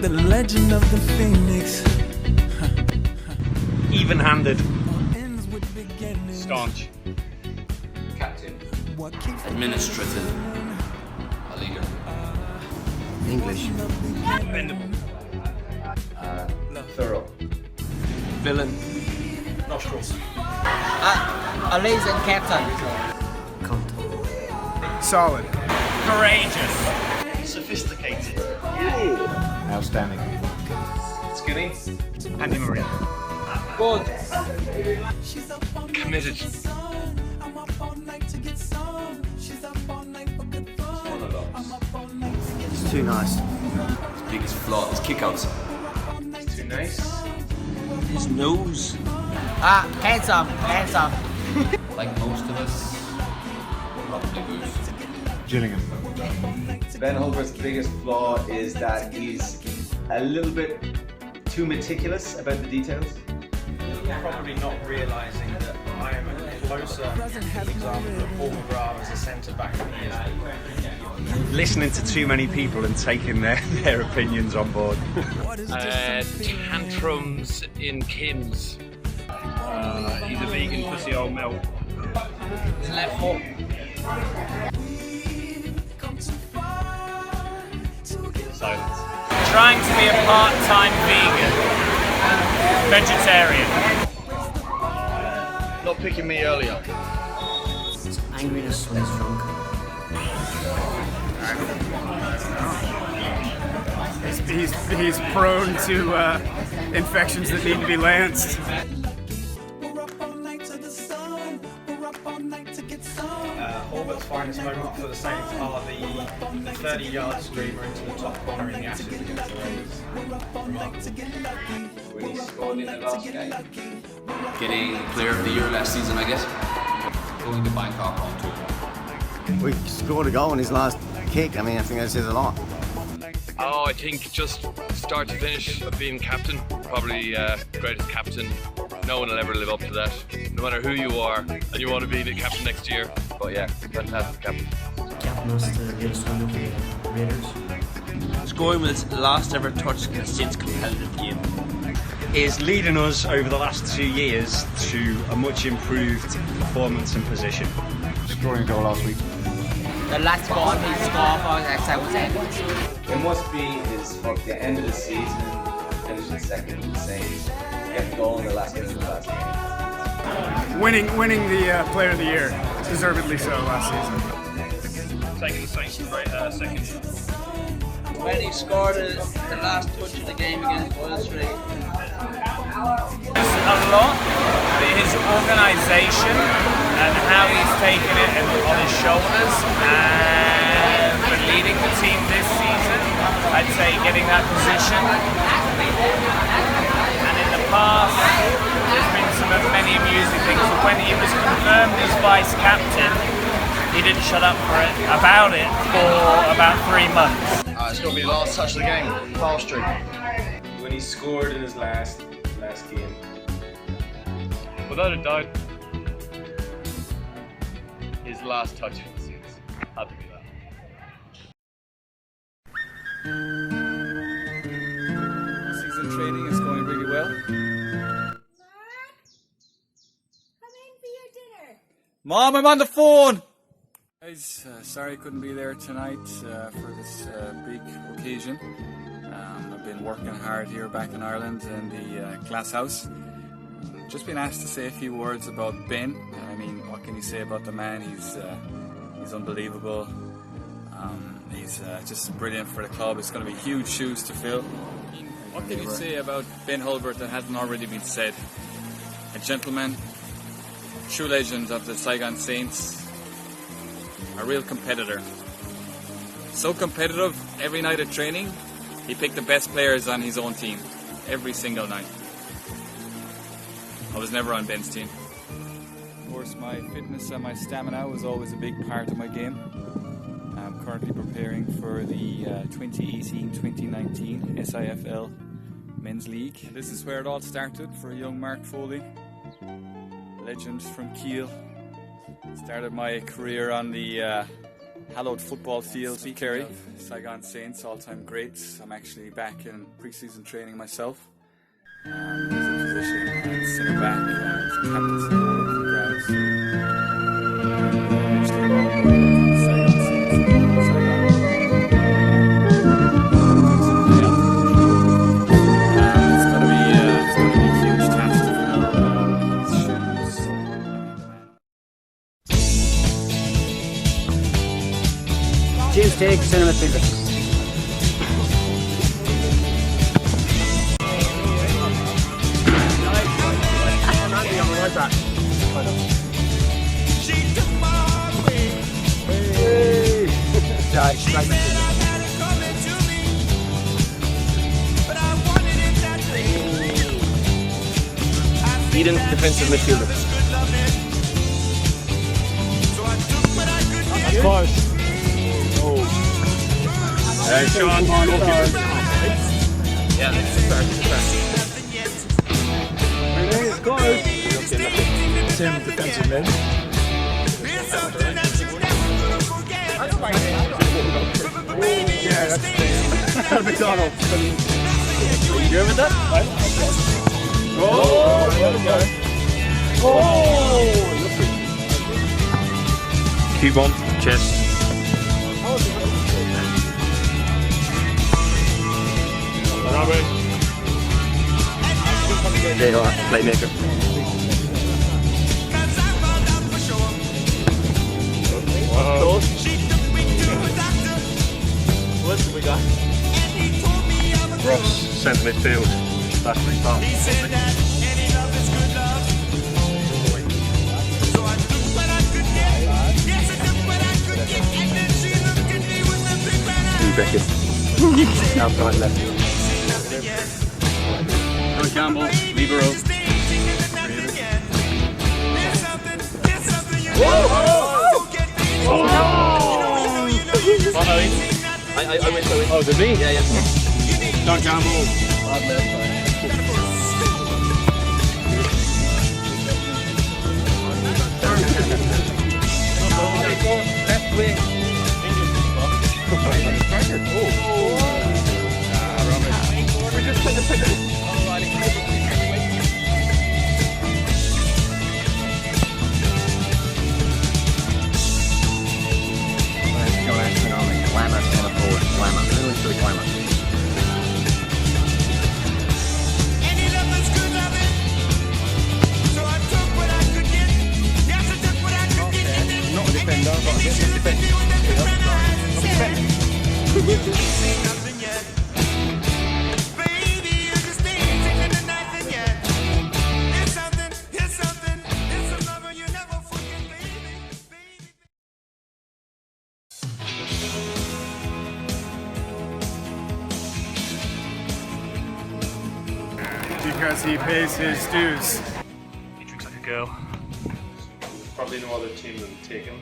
the legend of the phoenix. Even-handed. Staunch. Captain. Administrative. A leader. English. Dependable. Thorough. Villain. Nostrils. A lazy captain. Solid. Courageous. Sophisticated. Outstanding. Skinny. Andy Marie. Good. Committed. It's too nice. His biggest flaw is kickouts. Too nice. His nose. Handsome. Like most of us, probably booze. Gillingham. Ben Hulbert's biggest flaw is that he's a little bit too meticulous about the details. Probably not realising that I am a closer example of Paul McGrath as a centre-back than he is. Listening to too many people and taking their opinions on board. Tantrums in Kim's. He's a vegan pussy old milk. His left foot. Silence. Trying to be a part-time vegan. Vegetarian. Not picking me earlier. Angriness when he's drunk. He's prone to infections that need to be lanced. Hulbert's finest moment for the Saints are the 30-yard streamer into the top corner in the Ashes against the Raiders. When he scored in the last game. Getting Player of the Year last season, I guess. Going to Bangkok on tour. We scored a goal in his last kick. I mean, I think that says a lot. Oh, I think just start to finish of being captain, probably greatest captain. No one will ever live up to that, no matter who you are, and you want to be the captain next year. But yeah, fantastic captain. Captain us to get us one of the Raiders. Scoring with his last ever touch in a since competitive game. Is leading us over the last 2 years to a much improved performance and position. Scoring a goal last week. The last goal he scored for XI It must be his for the end of the season, finishing second with the Saints. Get the goal in the last minute of the last game. Winning the Player of the Year, deservedly so last season. Taking the Saints to second. When he scored the last touch of the game against Oil Street. A lot, his organisation and how he's taken it on his shoulders and for leading the team this season, I'd say getting that position. And in the past, there's been many amusing things. When he was confirmed as vice captain, he didn't shut up about it for about 3 months. It's going to be the last touch of the game, foul streak. When he scored in his last game. Without a doubt, his last touch for the season had to be that. Season training is going really well. Come in for your dinner. Mom, I'm on the phone! Guys, sorry I couldn't be there tonight for this big occasion. I've been working hard here back in Ireland in the glass house. Just been asked to say a few words about Ben. I mean, what can you say about the man? He's unbelievable. He's just brilliant for the club. It's going to be huge shoes to fill. What can you say about Ben Hulbert that hasn't already been said? A gentleman, true legend of the Saigon Saints, a real competitor. So competitive, every night at training, he picked the best players on his own team, every single night. I was never on Ben's team. Of course, my fitness and my stamina was always a big part of my game. I'm currently preparing for the 2018-2019 SIFL Men's League. This is where it all started for young Mark Foley, legend from Kiel. Started my career on the hallowed football field of Kerry. Saigon Saints, all-time greats. I'm actually back in pre-season training myself. There's a position at centre back, captain's role of the grounds. Saigon Saints, Saigon. It's going to be a huge task to fill his shoes. James Take, centre midfielder. Eden, defensive midfielder. Of course. Sean, yeah, let's start. Of course. Tim, defensive mid. Yeah, that's McDonald's. You hear with that? Oh! Keep on, chest. There you are, playmaker. Wow. What have we got? Ross, centre midfield. That's my top. Beckett. Outside left. John Campbell, libero. I went. Oh, did me? Yeah. John Campbell. Left wing. Not a defender, but I guess he's defending. Because he pays his dues. He drinks like a girl. Probably no other team that would take him.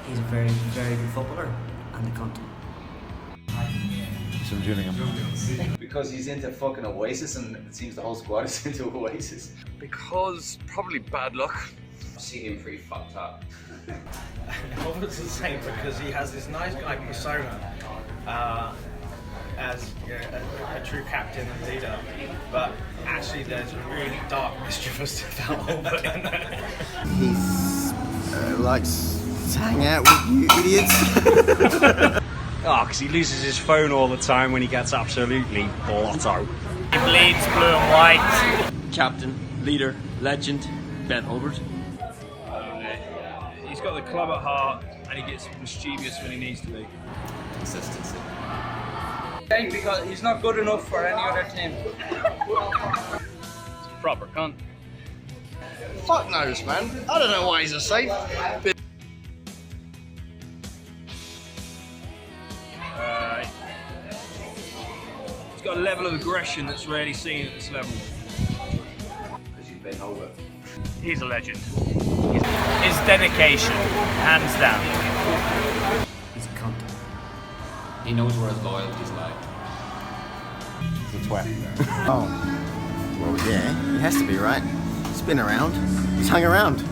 He's a very, very good footballer and a cunt. Some Gillingham. Because he's into fucking Oasis, and it seems the whole squad is into Oasis. Because probably bad luck. I've seen him pretty fucked up. Hulbert's the same because he has this nice guy persona as a true captain and leader, but actually there's a really dark, mischievous about Hulbert in there. He likes to hang out with you idiots. Oh, because he loses his phone all the time when he gets absolutely blotto. He bleeds blue and white. Captain, leader, legend, Ben Hulbert. He's got the club at heart and he gets mischievous when he needs to be. Consistency. Because he's not good enough for any other team. He's a proper cunt. Fuck knows, man. I don't know why he's a safe. He's got a level of aggression that's rarely seen at this level. Because you've been over. He's a legend. His dedication, hands down. He's a cunt. He knows where his loyalties lie. He's a twat. Oh. Well, yeah, he has to be, right? He's been around. He's hung around.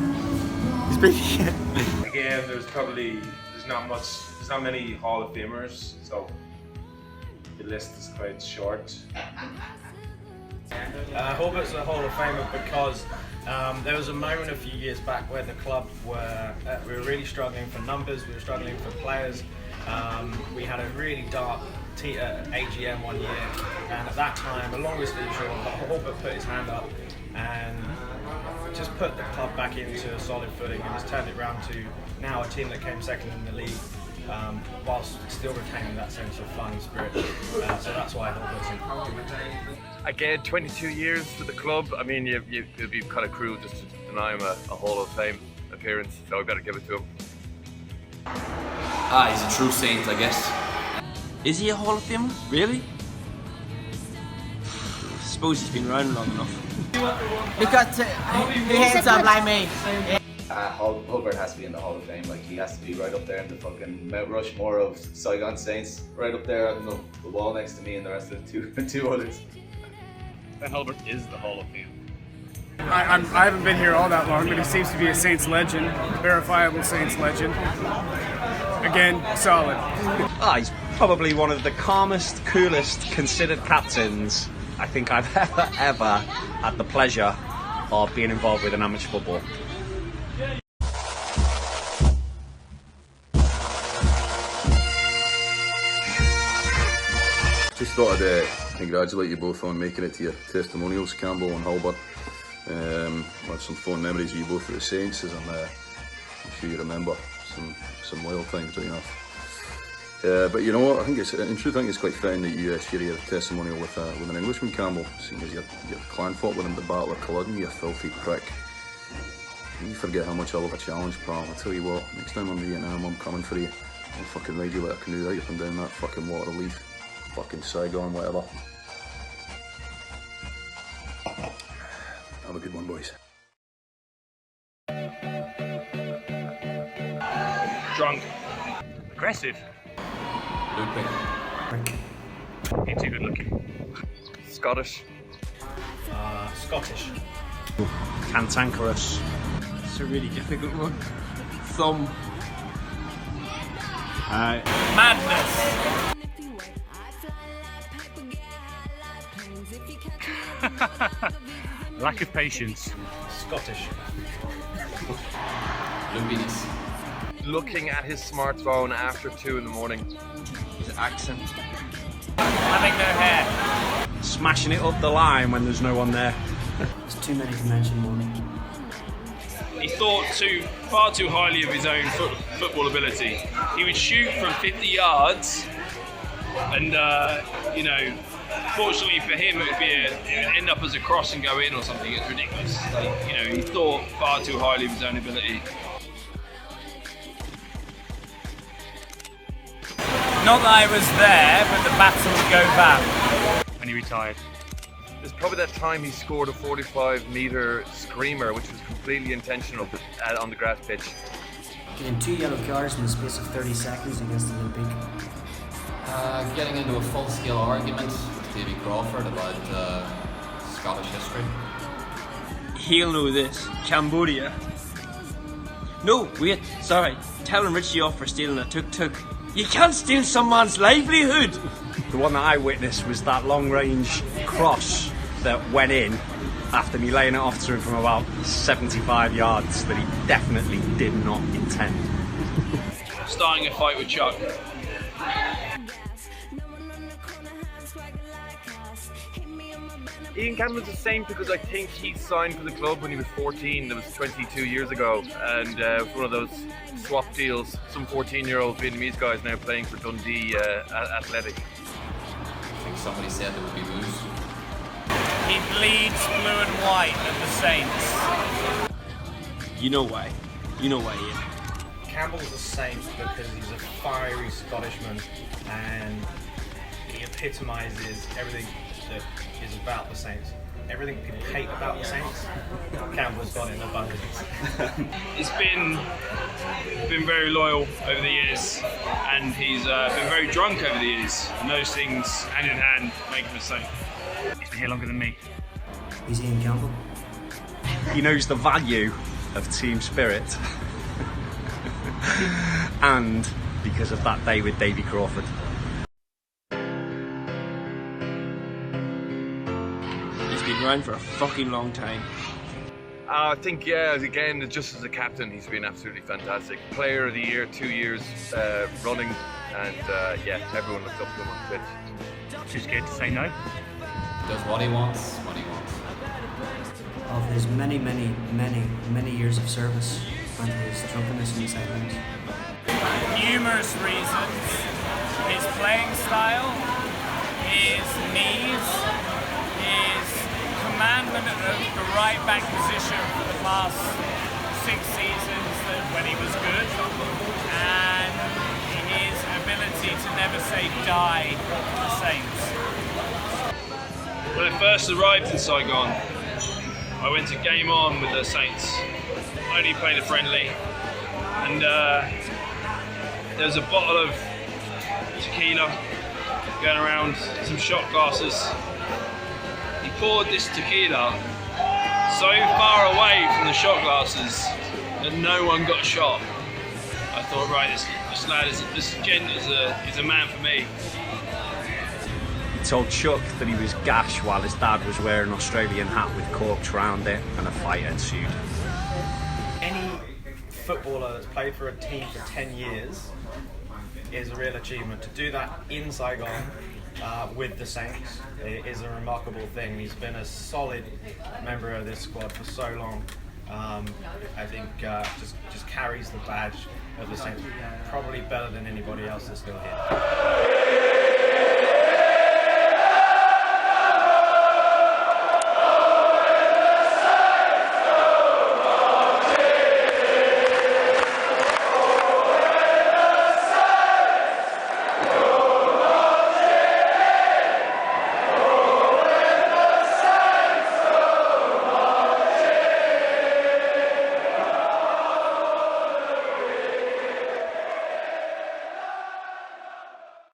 He's been here. Again, there's there's not many Hall of Famers, so the list is quite short. Hulbert's a Hall of Famer because there was a moment a few years back where the club we were really struggling for numbers, we were struggling for players. We had a really dark AGM one year, and at that time, along with Steve Shaw, Hulbert put his hand up and just put the club back into a solid footing and has turned it round to now a team that came second in the league, whilst still retaining that sense of fun and spirit. So that's why Hulbert's in. Again, 22 years for the club. I mean, it'd be kind of cruel just to deny him a Hall of Fame appearance, so we better give it to him. He's a true saint, I guess. Is he a Hall of Famer? Really? I suppose he's been around long enough. Because he hands up like me. Hulbert has to be in the Hall of Fame. Like, he has to be right up there in the fucking Mount Rushmore of Saigon Saints. Right up there on the wall next to me and the rest of the two others. Then Hulbert is the Hall of Fame. I haven't been here all that long, but he seems to be a Saints legend, verifiable Saints legend. Again, solid. He's probably one of the calmest, coolest, considered captains I think I've ever had the pleasure of being involved with in amateur football. Just thought I'd congratulate you both on making it to your testimonials, Campbell and Hulbert. I had some fond memories of you both at the Saints, as I'm sure you remember some loyal times, don't you know? But you know what, in truth I think it's quite fitting that you share your testimonial with an Englishman, Campbell, seeing as your clan fought with him at the Battle of Culloden, you filthy prick. You forget how much I love a challenge, pal. I tell you what, next time I'm in Vietnam, I'm coming for you. I'll fucking ride you like a canoe right up and down that fucking water leaf. Fucking Saigon, whatever. Have a good one, boys. Drunk. Aggressive. Looping. Ain't too good looking. Scottish. Scottish. Cantankerous. It's a really difficult one. Thumb. Madness. Lack of patience. Scottish. Loopiness. Looking at his smartphone after 2 in the morning. His accent. Having no hair. Smashing it up the line when there's no one there. There's too many to mention one. He thought far too highly of his own football ability. He would shoot from 50 yards and, fortunately for him, it would end up as a cross and go in or something. It's ridiculous. He thought far too highly of his own ability. Not that I was there, but the baton would go back. And he retired. There's probably that time he scored a 45-metre screamer, which was completely intentional on the grass pitch. Getting 2 yellow cards in the space of 30 seconds against the Olympic. Getting into a full-scale argument with Davy Crawford about Scottish history. He'll know this. Cambodia. No, wait, sorry. Telling Richie off for stealing a tuk-tuk. You can't steal someone's livelihood! The one that I witnessed was that long-range cross that went in after me laying it off to him from about 75 yards that he definitely did not intend. Starting a fight with Chuck. Iaian Campbell's the same because I think he signed for the club when he was 14. That was 22 years ago, and it was one of those swap deals. Some 14-year-old Vietnamese guys now playing for Dundee Athletic. I think somebody said there would be moves. He bleeds blue and white at the Saints. You know why, Ian. Campbell's a saint because he's a fiery Scottishman and he epitomises everything that is about the Saints. Everything people hate about the Saints, Campbell's got it in abundance. He's been very loyal over the years, and he's been very drunk over the years, and those things hand in hand make him a saint. He's been here longer than me. He's Iaian Campbell. He knows the value of team spirit. and because of that day with Davy Crawford. He's been around for a fucking long time. I think, yeah, again, just as a captain, he's been absolutely fantastic. Player of the Year, 2 years running, and yeah, everyone looks up to him on the pitch. Too scared to say no? Does what he wants, Of his many years of service and his drunkenness in the sidelines. Numerous reasons. His playing style, his knees, his commandment of the right back position for the past 6 seasons when he was good, and his ability to never say die to the Saints. When I first arrived in Saigon, I went to game on with the Saints. I only played a friendly, and there was a bottle of tequila going around, some shot glasses. He poured this tequila so far away from the shot glasses that no one got a shot. I thought, right, this lad, this gent is a man for me. He told Chuck that he was gash while his dad was wearing an Australian hat with corks round it, and a fight ensued. Any footballer that's played for a team for 10 years is a real achievement. To do that in Saigon with the Saints is a remarkable thing. He's been a solid member of this squad for so long. I think just carries the badge of the Saints probably better than anybody else that's still here.